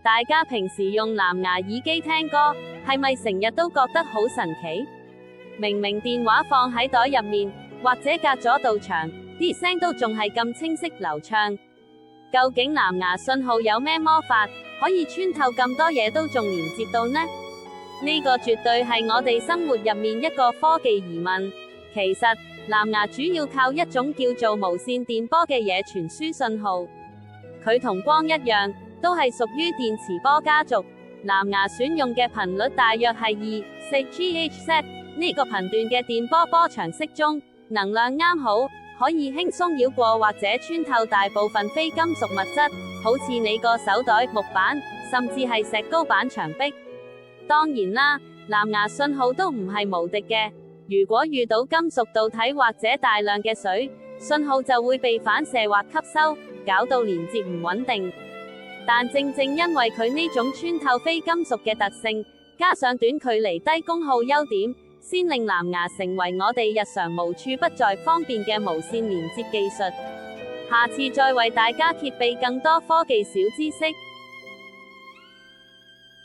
大家平時用藍牙耳機聽歌，係咪成日都覺得好神奇？明明電話放喺袋入面，或者隔咗道牆，啲聲都仲係咁清晰流暢。究竟藍牙信號有咩魔法，可以穿透咁多嘢都仲連接到呢？呢個絕對係我哋生活入面一個科技疑問。其實，藍牙主要靠一種叫做無線電波嘅嘢傳輸信號。佢同光一樣，都係屬於電磁波家族。藍牙選用嘅頻率大約係2.4GHz，呢個頻段嘅電波波長適中，能量啱好，可以輕鬆繞過或者穿透大部分非金屬物質，好似你個手袋、木板，甚至係石膏板牆壁。當然啦，藍牙信號都唔係無敵嘅。如果遇到金屬導體或者大量嘅水，信號就會被反射或吸收，搞到連接唔穩定。但正正因為佢呢種穿透非金屬嘅特性，加上短距離低功耗優點，先令藍牙成為我哋日常無處不在方便嘅無線連接技術。下次再為大家揭秘更多科技小知識。